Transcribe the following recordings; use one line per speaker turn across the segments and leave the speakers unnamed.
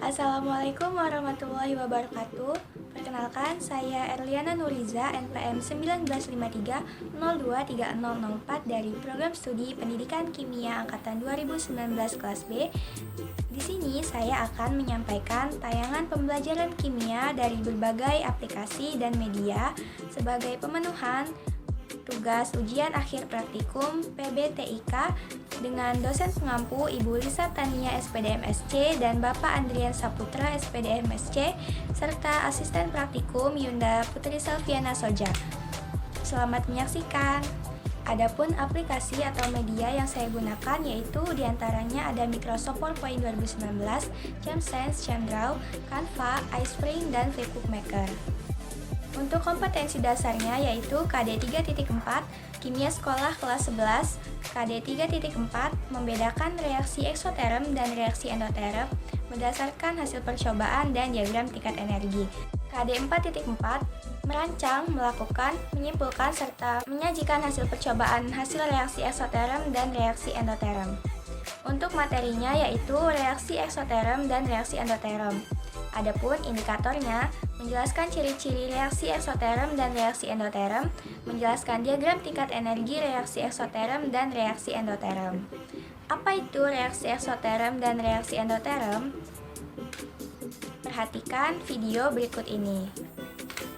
Assalamualaikum warahmatullahi wabarakatuh. Perkenalkan, saya Erliana Nuriza, NPM 1953023004 dari Program Studi Pendidikan Kimia Angkatan 2019 kelas B. Di sini saya akan menyampaikan tayangan pembelajaran kimia dari berbagai aplikasi dan media sebagai pemenuhan tugas ujian akhir praktikum PBTIK dengan dosen pengampu Ibu Lisa Tania SPDMSC dan Bapak Andrian Saputra SPDMSC serta asisten praktikum Yunda Putri Selviana Soja. Selamat menyaksikan. Adapun aplikasi atau media yang saya gunakan yaitu diantaranya ada Microsoft PowerPoint 2019, ChemSense, ChemDraw, Canva, iSpring, dan Flipbook Maker. Untuk kompetensi dasarnya yaitu KD 3.4, Kimia Sekolah kelas 11, KD 3.4, membedakan reaksi eksoterm dan reaksi endoterm berdasarkan hasil percobaan dan diagram tingkat energi. KD 4.4, merancang, melakukan, menyimpulkan, serta menyajikan hasil percobaan hasil reaksi eksoterm dan reaksi endoterm. Untuk materinya yaitu reaksi eksoterm dan reaksi endoterm. Adapun indikatornya, menjelaskan ciri-ciri reaksi eksoterm dan reaksi endoterm, menjelaskan diagram tingkat energi reaksi eksoterm dan reaksi endoterm. Apa itu reaksi eksoterm dan reaksi endoterm? Perhatikan video berikut ini.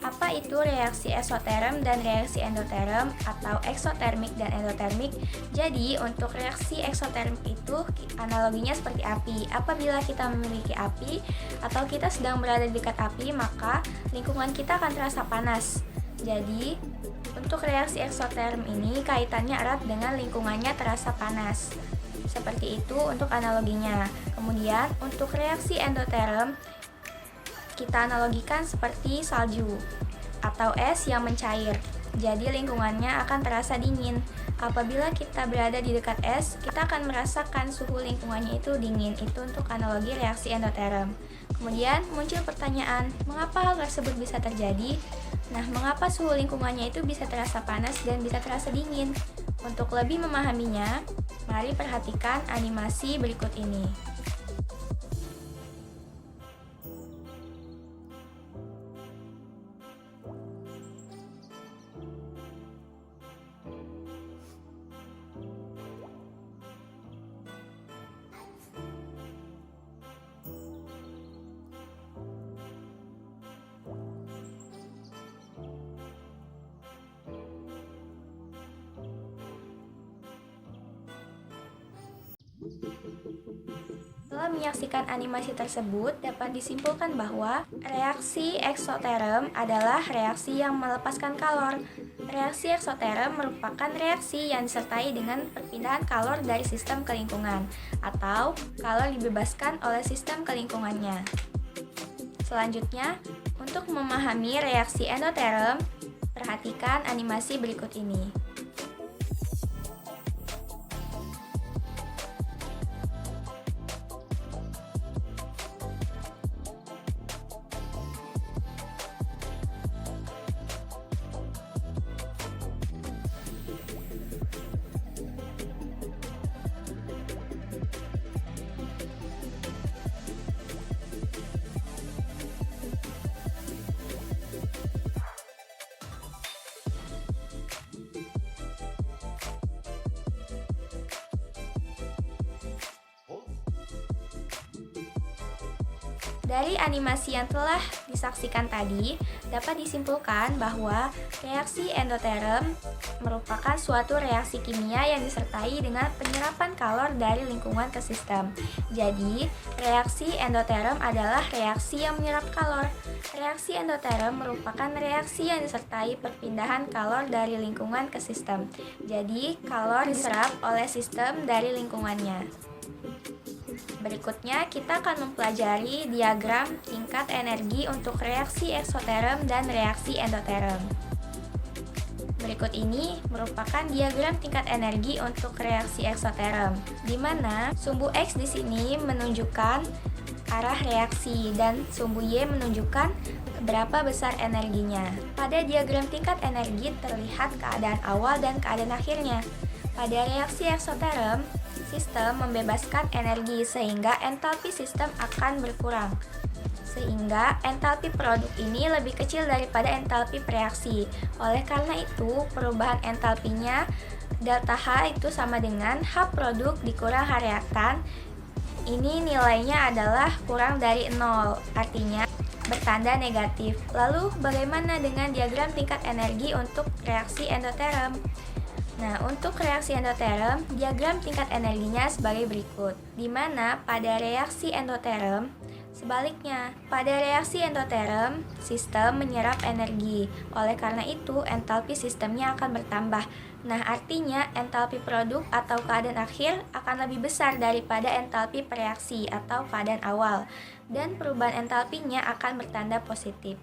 Apa itu reaksi eksoterm dan reaksi endoterm atau eksotermik dan endotermik? Jadi, untuk reaksi eksotermik itu analoginya seperti api. Apabila kita memiliki api atau kita sedang berada di dekat api, maka lingkungan kita akan terasa panas. Jadi, untuk reaksi eksoterm ini kaitannya erat dengan lingkungannya terasa panas. Seperti itu untuk analoginya. Kemudian, untuk reaksi endoterm kita analogikan seperti salju atau es yang mencair. Jadi lingkungannya akan terasa dingin. Apabila kita berada di dekat es, kita akan merasakan suhu lingkungannya itu dingin. Itu untuk analogi reaksi endoterm. Kemudian muncul pertanyaan, mengapa hal tersebut bisa terjadi? Nah, mengapa suhu lingkungannya itu bisa terasa panas dan bisa terasa dingin? Untuk lebih memahaminya, mari perhatikan animasi berikut ini. Setelah menyaksikan animasi tersebut, dapat disimpulkan bahwa reaksi eksoterm adalah reaksi yang melepaskan kalor. Reaksi eksoterm merupakan reaksi yang disertai dengan perpindahan kalor dari sistem ke lingkungan, atau kalor dibebaskan oleh sistem ke lingkungannya. Selanjutnya, untuk memahami reaksi endoterm, perhatikan animasi berikut ini. Dari animasi yang telah disaksikan tadi, dapat disimpulkan bahwa reaksi endoterm merupakan suatu reaksi kimia yang disertai dengan penyerapan kalor dari lingkungan ke sistem. Jadi, reaksi endoterm adalah reaksi yang menyerap kalor. Reaksi endoterm merupakan reaksi yang disertai perpindahan kalor dari lingkungan ke sistem. Jadi, kalor diserap oleh sistem dari lingkungannya. Berikutnya, kita akan mempelajari diagram tingkat energi untuk reaksi eksoterm dan reaksi endoterm. Berikut ini merupakan diagram tingkat energi untuk reaksi eksoterm, di mana sumbu X di sini menunjukkan arah reaksi dan sumbu Y menunjukkan seberapa besar energinya. Pada diagram tingkat energi terlihat keadaan awal dan keadaan akhirnya. Pada reaksi eksoterm, sistem membebaskan energi sehingga entalpi sistem akan berkurang. Sehingga entalpi produk ini lebih kecil daripada entalpi reaksi. Oleh karena itu, perubahan entalpinya delta H itu sama dengan H produk dikurang H reaktan. Ini nilainya adalah kurang dari 0, artinya bertanda negatif. Lalu bagaimana dengan diagram tingkat energi untuk reaksi endoterm? Nah, untuk reaksi endoterm, diagram tingkat energinya sebagai berikut, di mana pada reaksi endoterm, sebaliknya, pada reaksi endoterm, sistem menyerap energi. Oleh karena itu, entalpi sistemnya akan bertambah. Nah, artinya entalpi produk atau keadaan akhir akan lebih besar daripada entalpi reaksi atau keadaan awal. Dan perubahan entalpinya akan bertanda positif,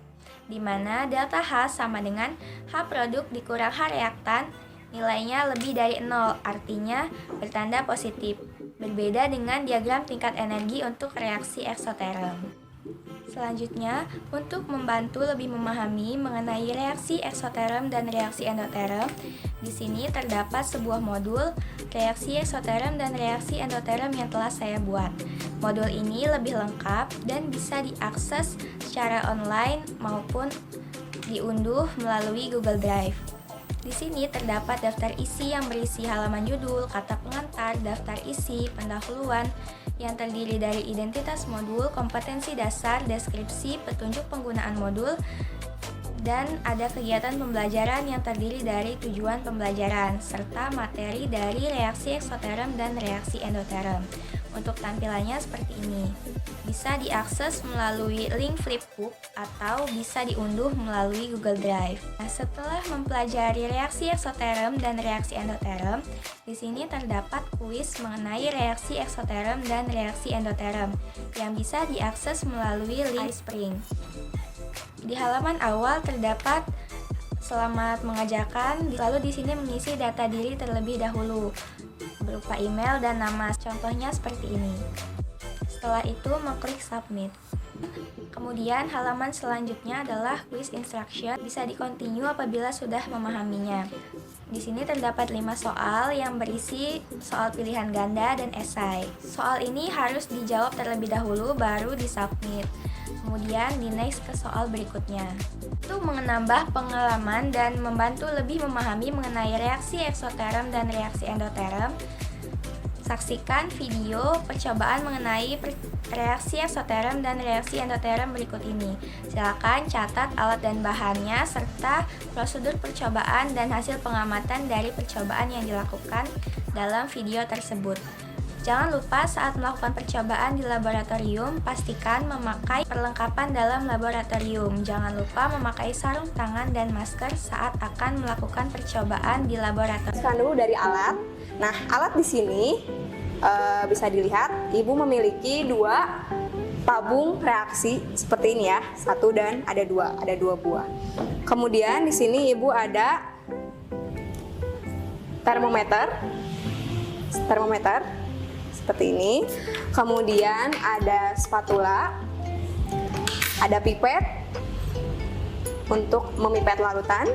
di mana delta H sama dengan H produk dikurang H reaktan, nilainya lebih dari 0, artinya bertanda positif. Berbeda dengan diagram tingkat energi untuk reaksi eksoterm. Selanjutnya, untuk membantu lebih memahami mengenai reaksi eksoterm dan reaksi endoterm, di sini terdapat sebuah modul reaksi eksoterm dan reaksi endoterm yang telah saya buat. Modul ini lebih lengkap dan bisa diakses secara online maupun diunduh melalui Google Drive. Di sini terdapat daftar isi yang berisi halaman judul, kata pengantar, daftar isi, pendahuluan yang terdiri dari identitas modul, kompetensi dasar, deskripsi, petunjuk penggunaan modul, dan ada kegiatan pembelajaran yang terdiri dari tujuan pembelajaran, serta materi dari reaksi eksoterm dan reaksi endoterm. Untuk tampilannya seperti ini. Bisa diakses melalui link Flipbook atau bisa diunduh melalui Google Drive. Nah, setelah mempelajari reaksi eksoterm dan reaksi endoterm, di sini terdapat kuis mengenai reaksi eksoterm dan reaksi endoterm yang bisa diakses melalui link Spring. Di halaman awal terdapat selamat mengajarkan, lalu di sini mengisi data diri terlebih dahulu berupa email dan nama, contohnya seperti ini. Setelah itu mengklik submit. Kemudian halaman selanjutnya adalah quiz instruction, bisa di-continue apabila sudah memahaminya. Di sini terdapat 5 soal yang berisi soal pilihan ganda dan esai. Soal ini harus dijawab terlebih dahulu baru di-submit. Kemudian di next ke soal berikutnya. Untuk menambah pengalaman dan membantu lebih memahami mengenai reaksi eksoterm dan reaksi endoterm, saksikan video percobaan mengenai reaksi eksoterm dan reaksi endoterm berikut ini. Silakan catat alat dan bahannya serta prosedur percobaan dan hasil pengamatan dari percobaan yang dilakukan dalam video tersebut. Jangan lupa saat melakukan percobaan di laboratorium, pastikan memakai perlengkapan dalam laboratorium. Jangan lupa memakai sarung tangan dan masker saat akan melakukan percobaan di laboratorium.
Sekarang dulu dari alat. Nah, alat di sini bisa dilihat, Ibu memiliki 2 tabung reaksi seperti ini ya, 1 dan ada 2 buah. Kemudian di sini Ibu ada termometer seperti ini. Kemudian ada spatula, ada pipet untuk memipet larutan.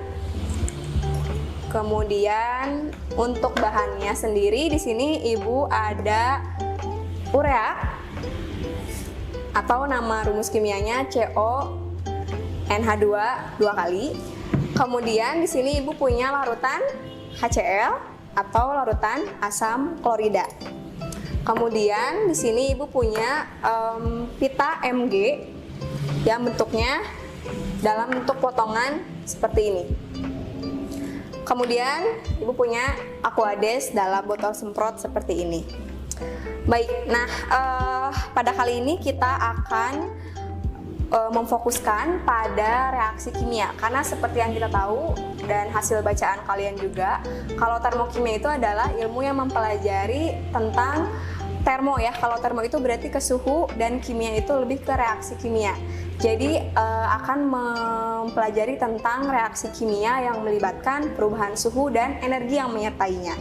Kemudian untuk bahannya sendiri di sini Ibu ada urea atau nama rumus kimianya CONH2 2 kali. Kemudian di sini Ibu punya larutan HCl atau larutan asam klorida. Kemudian di sini Ibu punya pita Mg yang bentuknya dalam bentuk potongan seperti ini. Kemudian Ibu punya Aquades dalam botol semprot seperti ini. Baik, nah pada kali ini kita akan memfokuskan pada reaksi kimia, karena seperti yang kita tahu dan hasil bacaan kalian juga, kalau termokimia itu adalah ilmu yang mempelajari tentang termo ya. Kalau termo itu berarti ke suhu dan kimia itu lebih ke reaksi kimia. Jadi akan mempelajari tentang reaksi kimia yang melibatkan perubahan suhu dan energi yang menyertainya.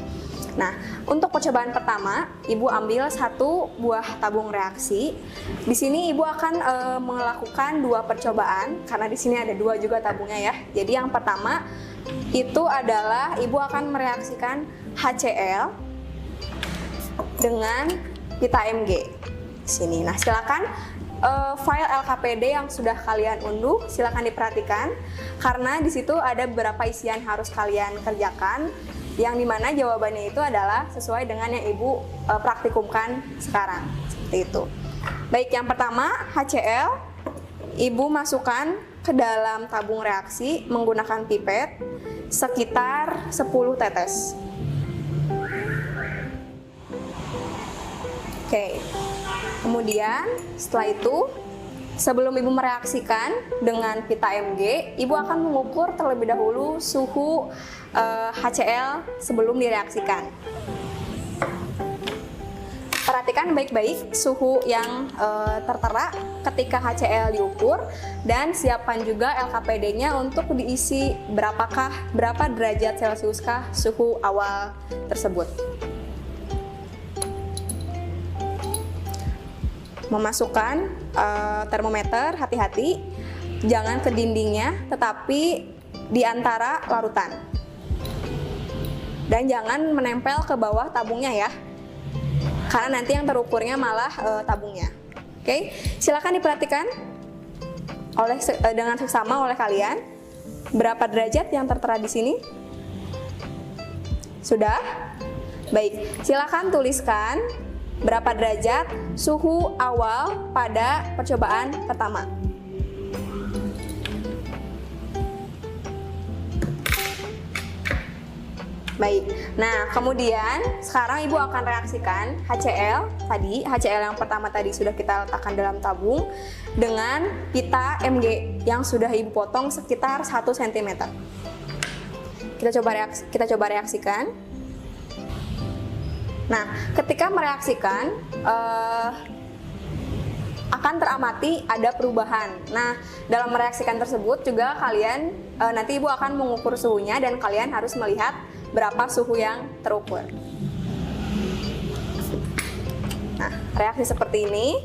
Nah, untuk percobaan pertama, Ibu ambil 1 buah tabung reaksi. Di sini Ibu akan melakukan 2 percobaan karena di sini ada 2 juga tabungnya ya. Jadi yang pertama itu adalah Ibu akan mereaksikan HCl dengan pita Mg. Sini. Nah, silakan file LKPD yang sudah kalian unduh silakan diperhatikan karena di situ ada beberapa isian harus kalian kerjakan. Yang dimana jawabannya itu adalah sesuai dengan yang Ibu praktikumkan sekarang, seperti itu. Baik, yang pertama HCl, Ibu masukkan ke dalam tabung reaksi menggunakan pipet sekitar 10 tetes. Oke, kemudian setelah itu sebelum Ibu mereaksikan dengan pita Mg, Ibu akan mengukur terlebih dahulu suhu HCl sebelum direaksikan. Perhatikan baik-baik suhu yang tertera ketika HCl diukur dan siapkan juga LKPD-nya untuk diisi berapa derajat Celciuskah suhu awal tersebut. Memasukkan termometer, hati-hati jangan ke dindingnya tetapi di antara larutan. Dan jangan menempel ke bawah tabungnya ya, karena nanti yang terukurnya malah tabungnya. Oke, silakan diperhatikan dengan seksama oleh kalian berapa derajat yang tertera di sini. Sudah? Baik, silakan tuliskan berapa derajat suhu awal pada percobaan pertama. Baik, nah kemudian sekarang Ibu akan reaksikan HCl tadi, HCl yang pertama tadi sudah kita letakkan dalam tabung dengan pita Mg yang sudah Ibu potong sekitar 1 cm. Kita coba reaksikan. Nah, ketika mereaksikan akan teramati ada perubahan. Nah, dalam mereaksikan tersebut juga kalian nanti Ibu akan mengukur suhunya dan kalian harus melihat berapa suhu yang terukur. Nah, reaksi seperti ini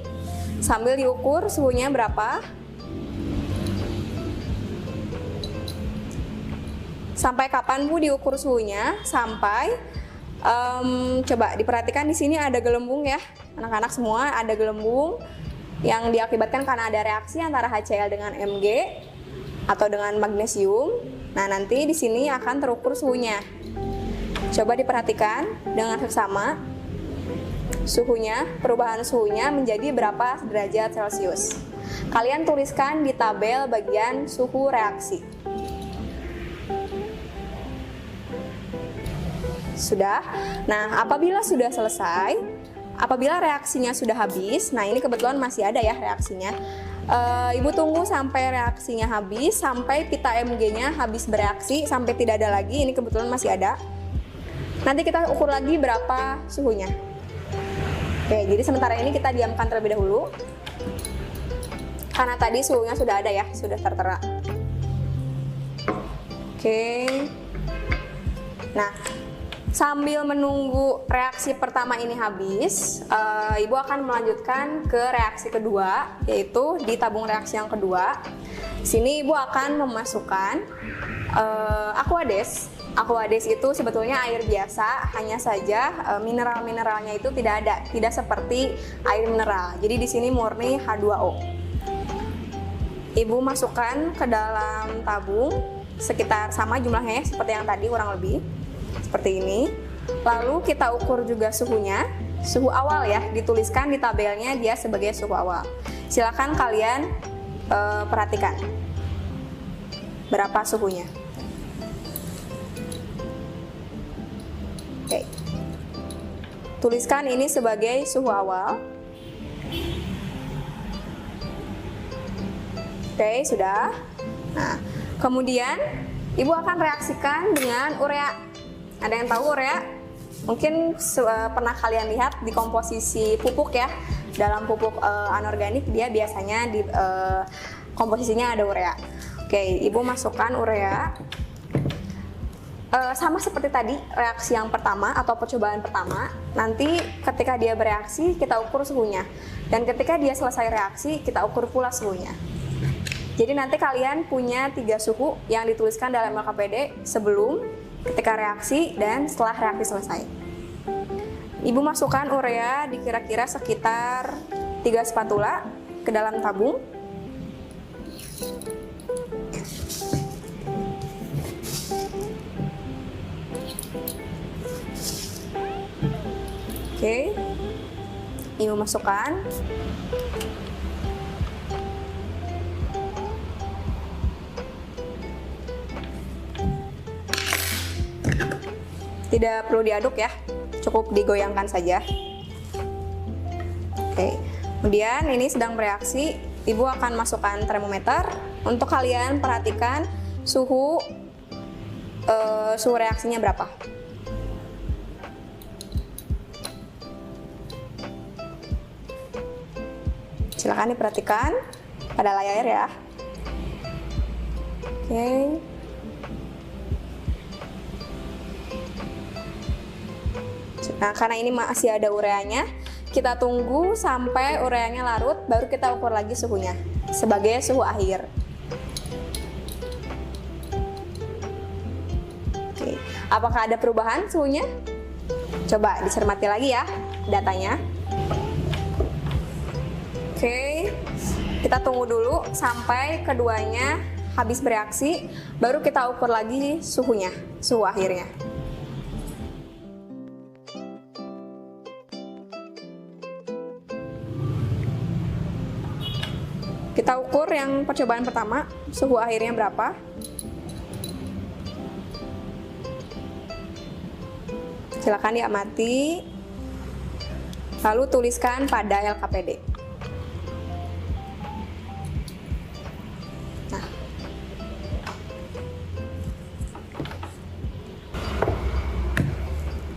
sambil diukur suhunya berapa. Sampai kapan Bu diukur suhunya? Sampai coba diperhatikan di sini ada gelembung ya, anak-anak semua ada gelembung yang diakibatkan karena ada reaksi antara HCl dengan Mg atau dengan magnesium. Nah, nanti di sini akan terukur suhunya. Coba diperhatikan dengan seksama suhunya, perubahan suhunya menjadi berapa derajat Celcius. Kalian tuliskan di tabel bagian suhu reaksi. Sudah? Nah, apabila sudah selesai, apabila reaksinya sudah habis, nah ini kebetulan masih ada ya reaksinya. Ibu tunggu sampai reaksinya habis, sampai pita Mg-nya habis bereaksi, sampai tidak ada lagi, ini kebetulan masih ada. Nanti kita ukur lagi berapa suhunya. Oke, jadi sementara ini kita diamkan terlebih dahulu. Karena tadi suhunya sudah ada ya, sudah tertera. Oke. Nah, sambil menunggu reaksi pertama ini habis, Ibu akan melanjutkan ke reaksi kedua, yaitu di tabung reaksi yang kedua. Di sini Ibu akan memasukkan Aquades. Aquades itu sebetulnya air biasa, hanya saja mineral-mineralnya itu tidak ada, tidak seperti air mineral. Jadi di sini murni H2O. Ibu masukkan ke dalam tabung sekitar sama jumlahnya ya, seperti yang tadi kurang lebih. Seperti ini. Lalu kita ukur juga suhunya. Suhu awal ya, dituliskan di tabelnya dia sebagai suhu awal. Silakan kalian perhatikan berapa suhunya. Oke. Tuliskan ini sebagai suhu awal. Oke, sudah. Nah, kemudian Ibu akan reaksikan dengan urea. Ada yang tahu urea? Mungkin pernah kalian lihat di komposisi pupuk ya. Dalam pupuk anorganik dia biasanya di komposisinya ada urea. Oke, Ibu masukkan urea Sama seperti tadi reaksi yang pertama atau percobaan pertama, nanti ketika dia bereaksi kita ukur suhunya, dan ketika dia selesai reaksi kita ukur pula suhunya. Jadi nanti kalian punya 3 suhu yang dituliskan dalam LKPD sebelum, ketika reaksi, dan setelah reaksi selesai. Ibu masukkan urea di kira-kira sekitar 3 spatula ke dalam tabung. Oke, ibu masukkan. Tidak perlu diaduk ya, cukup digoyangkan saja. Oke, kemudian ini sedang bereaksi, ibu akan masukkan termometer. Untuk kalian perhatikan suhu reaksinya berapa. Silakan diperhatikan pada layar ya. Oke. Nah, karena ini masih ada ureanya, kita tunggu sampai ureanya larut, baru kita ukur lagi suhunya sebagai suhu akhir. Oke. Apakah ada perubahan suhunya? Coba dicermati lagi ya datanya. Oke, kita tunggu dulu sampai keduanya habis bereaksi, baru kita ukur lagi suhunya, suhu akhirnya. Kita ukur yang percobaan pertama, suhu akhirnya berapa. Silakan diamati, lalu tuliskan pada LKPD.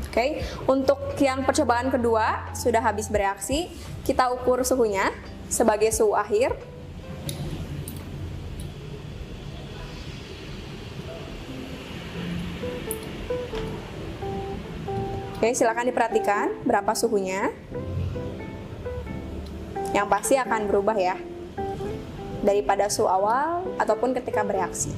Oke, untuk yang percobaan kedua sudah habis bereaksi, kita ukur suhunya sebagai suhu akhir. Oke, silakan diperhatikan berapa suhunya. Yang pasti akan berubah ya, daripada suhu awal ataupun ketika bereaksi.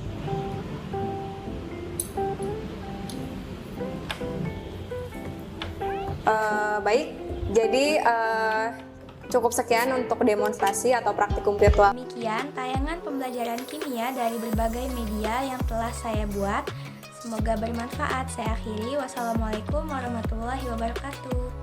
Baik, jadi cukup sekian untuk demonstrasi atau praktikum virtual.
Demikian tayangan pembelajaran kimia dari berbagai media yang telah saya buat. Semoga bermanfaat. Saya akhiri. Wassalamualaikum warahmatullahi wabarakatuh.